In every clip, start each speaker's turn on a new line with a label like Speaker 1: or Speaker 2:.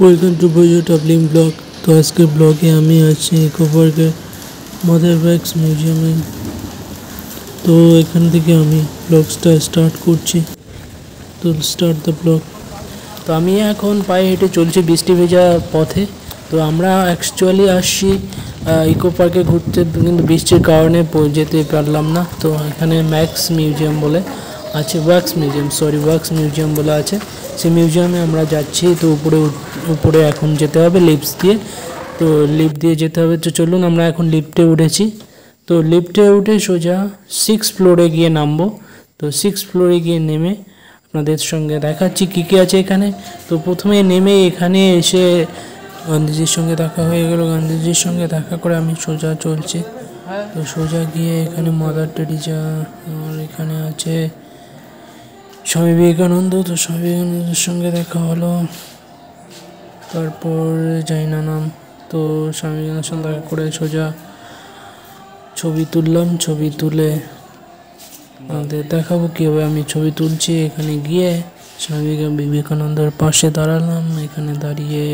Speaker 1: Welcome to বইজো travelling blog. তো আজকের ব্লগে আমি আছি ইকো পার্কের মাদার ওয়াক্স মিউজিয়ামে। তো এখান থেকে আমি ব্লগসটা স্টার্ট করছি। তো স্টার্ট দ্য ব্লগ।
Speaker 2: তো আমি এখন পায়ে হেঁটে চলছি বৃষ্টি ভেজা পথে। তো আমরা অ্যাকচুয়ালি আসছি ইকো পার্কে ঘুরতে, কিন্তু বৃষ্টির কারণে যেতে পারলাম না। তো এখানে ওয়াক্স মিউজিয়াম বলে আছে। সেই মিউজিয়ামে আমরা যাচ্ছি। তো উপরে এখন যেতে হবে লিফট দিয়ে। তো লিফট দিয়ে যেতে হবে। তো চলুন, আমরা এখন লিফটে উঠেছি। তো লিফটে উঠে সোজা 6 ফ্লোরে গিয়ে নামবো। তো 6 ফ্লোরে গিয়ে নেমে আপনাদের সঙ্গে দেখাচ্ছি কী কী আছে এখানে। তো প্রথমে নেমে এখানে এসে গান্ধীজির সঙ্গে দেখা হয়ে গেল। গান্ধীজির সঙ্গে দেখা করে আমি সোজা চলছি। তো সোজা গিয়ে এখানে মাদার টেরিজা, আর এখানে আছে স্বামী বিবেকানন্দ। তো স্বামী বিবেকানন্দের সঙ্গে দেখা হলো। তারপর জাইনা নাম। তো স্বামী বিবেকানন্দের সঙ্গে দেখা করে সোজা ছবি তুললাম। ছবি তুলে আমাদের দেখাবো কীভাবে আমি ছবি তুলছি। এখানে গিয়ে স্বামী বিবেকানন্দের পাশে দাঁড়ালাম। এখানে দাঁড়িয়ে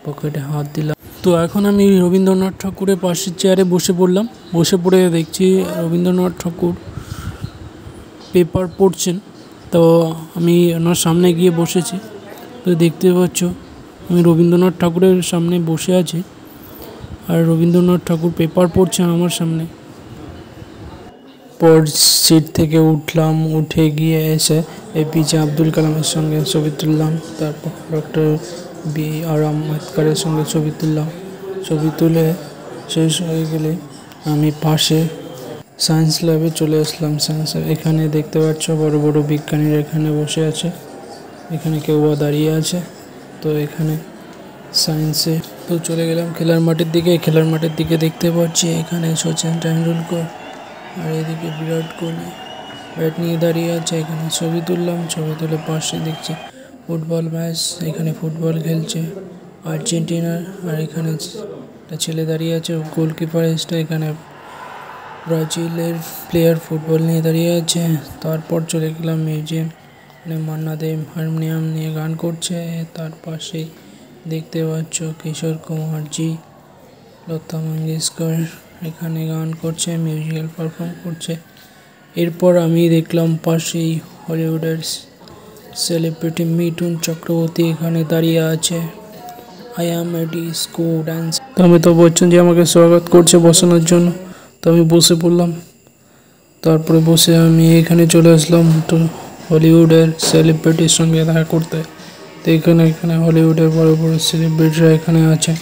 Speaker 2: পকেটে হাত দিলাম। তো এখন আমি রবীন্দ্রনাথ ঠাকুরের পাশের চেয়ারে বসে পড়লাম। বসে পড়ে দেখছি রবীন্দ্রনাথ ঠাকুর পেপার পড়ছেন। তো আমি ওনার সামনে গিয়ে বসেছি। তো দেখতে পাচ্ছ আমি রবীন্দ্রনাথ ঠাকুরের সামনে বসে আছি, আর রবীন্দ্রনাথ ঠাকুর পেপার পড়ছেন আমার সামনে। পর সিট থেকে উঠলাম, উঠে গিয়ে এসে এপিজে আব্দুল কালামের সঙ্গে ছবি তুললাম। তারপর ডক্টর বি.আর. আম্বেদকরের সঙ্গে ছবি তুললাম। ছবি তুলে শেষ হয়ে গেলে আমি পাশে সায়েন্স ল্যাবে চলে আসলাম। এখানে দেখতে পাচ্ছ বড় বড় বিজ্ঞানীরা এখানে বসে আছে। এখানে কেউ দাঁড়িয়ে আছে। তো এখানে সায়েন্সে তো চলে গেলাম খেলার মাঠের দিকে। খেলার মাঠের দিকে দেখতে পাচ্ছি এখানে সচিন তেন্ডুলকর, আর এদিকে বিরাট কোহলি ব্যাট নিয়ে দাঁড়িয়ে আছে। এখানে ছবি তুললাম। ছবি তুলে পাশে দেখছি ফুটবল ম্যাচ। এখানে ফুটবল খেলছে আর্জেন্টিনার, আর এখানে একটা ছেলে দাঁড়িয়ে আছে গোলকিপার এসে। এখানে ব্রাজিলের প্লেয়ার ফুটবল নিয়ে দাঁড়িয়ে আছে। তারপর চলে গেলাম মিউজিয়াম। এখানে মান্না দে হারমোনিয়াম নিয়ে গান করছে। তার পাশেই দেখতে পাচ্ছ কিশোর কুমারজি, লতা মঙ্গেশকর এখানে গান করছে, মিউজিক্যাল পারফর্ম করছে। এরপর আমি দেখলাম পাশেই হলিউডের সেলিব্রিটি মিঠুন চক্রবর্তী এখানে দাঁড়িয়ে আছে। I am A disco dance. তো অমিতাভ বচ্চন যে আমাকে স্বাগত করছে বসানোর জন্য। তো আমি বসে পড়লাম। তারপরে বসে আমি এখানে চলে আসলাম তো হলিউডের সেলিব্রিটির সঙ্গে দেখা করতে। তো এখানে হলিউডের বড় বড় সেলিব্রিটিরা এখানে আছে,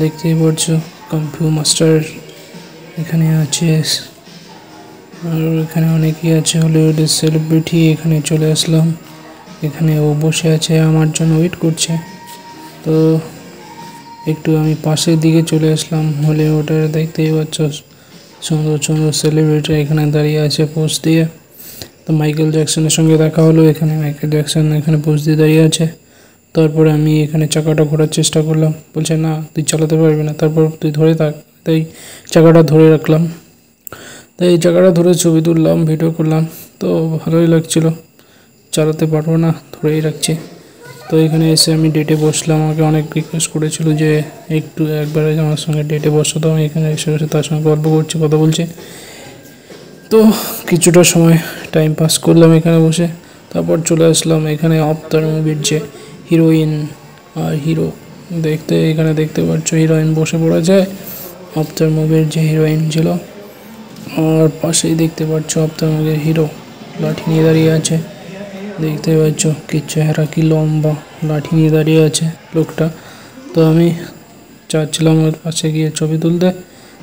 Speaker 2: দেখতেই পাচ্ছ। কম্পিউ মাস্টার এখানে আছে, আর এখানে অনেকেই আছে হলিউডের সেলিব্রিটি। এখানে চলে আসলাম। এখানে ও বসে আছে, আমার জন্য ওয়েট করছে। তো একটু আমি পাশের দিকে চলে আসলাম। হলিউডের দেখতেই পাচ্ছ সুন্দর সুন্দর সেলিব্রিটি এখানে দাঁড়িয়ে আছে পোজ দিয়ে। তো মাইকেল জ্যাকসনের সঙ্গে দেখা হলো। এখানে মাইকেল জ্যাকসন এখানে পোজ দিয়ে দাঁড়িয়ে আছে। তারপরে আমি এখানে চাকাটা ঘোরার চেষ্টা করলাম। বলছে না, তুই চালাতে পারবি না, তারপর তুই ধরে থাক। তাই চাকাটা ধরে রাখলাম। তাই এই চাকাটা ধরে ছবি তুললাম, ভিডিও করলাম। তো ভালোই লাগছিলো। চালাতে পারবো না, ধরেই রাখছি। তো এখানে এসে আমি ডেটে বসলাম। আমাকে অনেক রিকোয়েস্ট করেছিল যে একবারে আমার সঙ্গে ডেটে বসো। তো আমি এখানে এসে তার সঙ্গে গল্প করছি, কথা বলছি। তো কিছুটা সময় টাইম পাস করলাম এখানে বসে। তারপর চলে আসলাম এখানে অবতার মুভির যে হিরোইন আর হিরো এখানে দেখতে পাচ্ছ হিরোইন বসে পড়া যায়। অবতার মুভির যে হিরোইন ছিল, আর পাশেই দেখতে পাচ্ছ অবতার মুভির হিরো লাঠি নিয়ে দাঁড়িয়ে আছে। দেখতে পাচ্ছ কি চেহারা, কি লম্বা, লাঠি নিয়ে দাঁড়িয়ে আছে লোকটা। তো আমি চাচ্ছিলাম ওর পাশে গিয়ে ছবি তুলতে।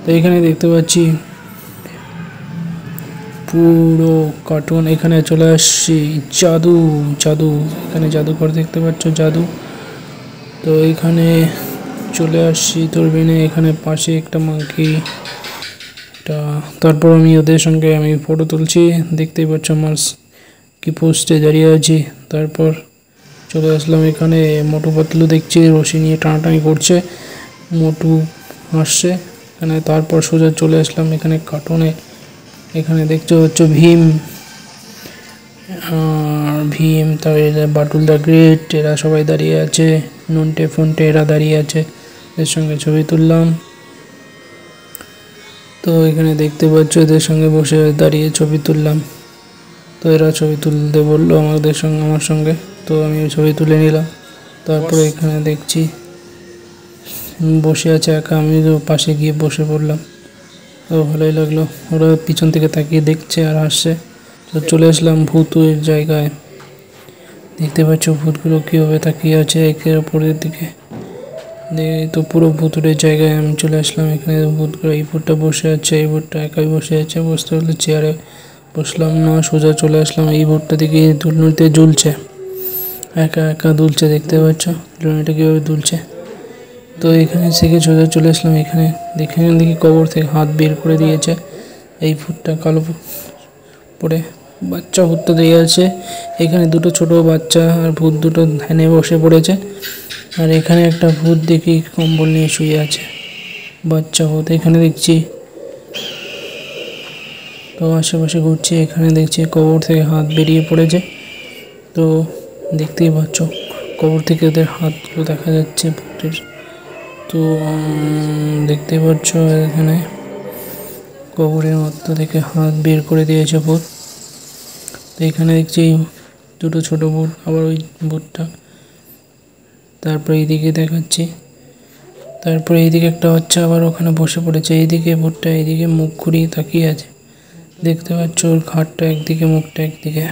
Speaker 2: তো এখানে দেখতে পাচ্ছি পুরো কার্টুন। এখানে চলে আসছি জাদু। এখানে জাদুঘর দেখতে পাচ্ছ, জাদু। তো এখানে চলে আসছি দূরবীনে। এখানে পাশে একটা মাংকি। তারপর আমি ওদের সঙ্গে আমি ফটো তুলছি। দেখতেই পাচ্ছ আমার কি পোস্টে দাঁড়িয়ে আছি। তারপর চলে আসলাম এখানে মোটু পাতলু দেখছি রশি নিয়ে টানাটানি করছে, মোটু হাসছে এখানে। তারপর সোজা চলে আসলাম এখানে কার্টুনে। এখানে দেখতে পাচ্ছ ভীম, আর ভীম, তার বাটুল দ্য গ্রেট, এরা সবাই দাঁড়িয়ে আছে, নন্টে ফন্টে এরা দাঁড়িয়ে আছে, এদের সঙ্গে ছবি তুললাম। তো এখানে দেখতে পাচ্ছ এদের সঙ্গে বসে দাঁড়িয়ে ছবি তুললাম। তো এরা ছবি তুলতে বললো আমার সঙ্গে, তো আমি ছবি তুলে নিলাম। তারপরে এখানে দেখছি বসে আছে একা, আমি পাশে গিয়ে বসে পড়লাম। তো ভালোই লাগলো, ওরা পিছন থেকে তাকিয়ে দেখছে আর হাসছে। তো চলে আসলাম ভূতের জায়গায়। দেখতে পাচ্ছ ভূতগুলো কীভাবে তাকিয়ে আছে একের ওপরের দিকে। তো পুরো ভূতুরের জায়গায় আমি চলে আসলাম। এখানে ভূতগুলো, এই ভূতটা বসে আছে, এই ভূতটা একাই বসে আছে। বসতে হলে চেয়ারে বসলাম না, সোজা চলে আসলাম। এই ভূতটা দিকে দুলনিতে ঝুলছে, একা একা দুলছে, দেখতে পাচ্ছ দুলনিটা কীভাবে দুলছে। তো এখানে থেকে সোজা চলে আসলাম। এখানে দেখি কবর থেকে হাত বের করে দিয়েছে এই ভূতটা, কালো পরে বাচ্চা ভূতটা দিয়ে আছে। এখানে দুটো ছোট বাচ্চা আর ভূত দুটো ধ্যানে বসে পড়েছে। আর এখানে একটা ভূত দেখি কম্বল নিয়ে শুয়ে আছে, বাচ্চা ভূত। এখানে দেখছি, তো আশেপাশে ঘুরছি, এখানে দেখছি কবর থেকে হাত বেরিয়ে পড়েছে। তো দেখতেই পাচ্ছ কবর থেকে ওদের হাতগুলো দেখা যাচ্ছে ভূতের। তো দেখতে পাচ্ছ এখানে কবরের মধ্য থেকে হাত বের করে দিয়েছে ভূত। তো এখানে দেখছি দুটো ছোট ভূত, আবার ওই ভূতটা। তারপরে এইদিকে দেখাচ্ছি, তারপরে এইদিকে একটা বাচ্চা আবার ওখানে বসে পড়েছে। এইদিকে ভূতটা এইদিকে মুখ ঘুরিয়ে তাকিয়ে আছে, দেখতে পাচ্ছ ওর ঘাটটা একদিকে, মুখটা একদিকে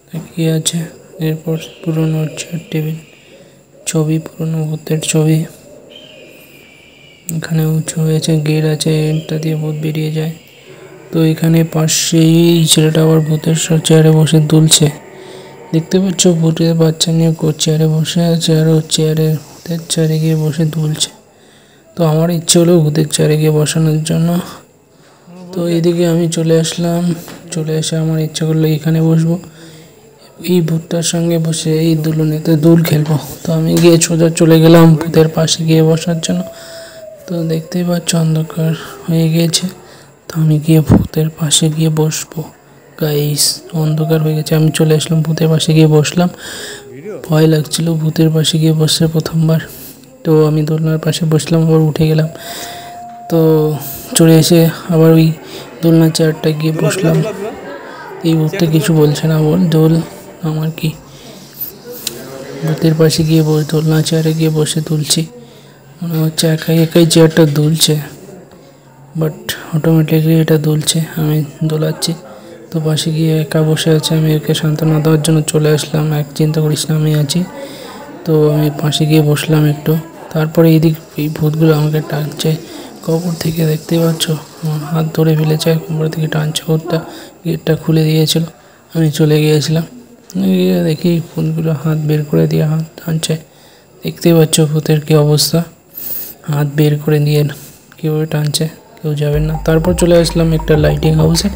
Speaker 2: তাকিয়ে আছে। এরপর পুরনো চেয়ার টেবিল, ছবি, পুরনো ভূতের ছবি। এখানে উঁচু হয়েছে, গেট আছে, এটা দিয়ে ভূত বেরিয়ে যায়। তো এখানে পাশেই ছেলেটা আবার ভূতের চেয়ারে বসে দুলছে, দেখতে পাচ্ছ ভূতের বাচ্চা নিয়ে চেয়ারে বসে আছে, আর ও ভূতের চেয়ারে গিয়ে বসে দুলছে। তো আমার ইচ্ছে হলো ভূতের চেয়ারে গিয়ে বসানোর জন্য। তো এদিকে আমি চলে আসলাম, চলে এসে আমার ইচ্ছে করলো এখানে বসবো, এই ভূতটার সঙ্গে বসে এই দুলুনিতে দুল খেলবো। তো আমি গিয়ে সোজা চলে গেলাম ভূতের পাশে গিয়ে বসার জন্য। তো দেখতেই পাচ্ছ অন্ধকার হয়ে গিয়েছে, তো আমি গিয়ে ভূতের পাশে গিয়ে বসবো। গাইস, অন্ধকার হয়ে গেছে, আমি চলে আসলাম ভূতের পাশে গিয়ে বসলাম। ভয় লাগছিল ভূতের পাশে গিয়ে বসে প্রথমবার। তো আমি দোলনার পাশে বসলাম, আবার উঠে গেলাম। তো চলে এসে আবার ওই দোলনার চেয়ারটা গিয়ে বসলাম। এই ভূতটা কিছু বলছে না, দোল আমার কি, ভূতের পাশে গিয়ে দোলনা চেয়ারে গিয়ে বসে তুলছি, মনে হচ্ছে একাই একাই চেয়ারটা দুলছে, বাট অটোমেটিকলি এটা দুলছে, আমি দোলাচ্ছি। তো পাশে গিয়ে একা বসে আছে, আমি ওকে সান্ত্বনা দেওয়ার জন্য চলে আসলাম, এক চিন্তা করিস না আমি আছি। তো আমি পাশে গিয়ে বসলাম একটু। তারপরে এই ভূতগুলো আমাকে টানছে কবর থেকে, দেখতে পাচ্ছ আমার হাত ধরে ফেলেছে, কবর থেকে টানছে ভূতটা। গেটটা খুলে দিয়েছিল, আমি চলে গিয়েছিলাম, দেখি ভূতগুলো হাত বের করে দিয়ে হাত টানছে। দেখতে পাচ্ছ ভূতের কী অবস্থা, হাত বের করে দিয়ে কীভাবে টানছে, কেউ যাবেন না। তারপর চলে আসলাম একটা লাইটিং হাউসে।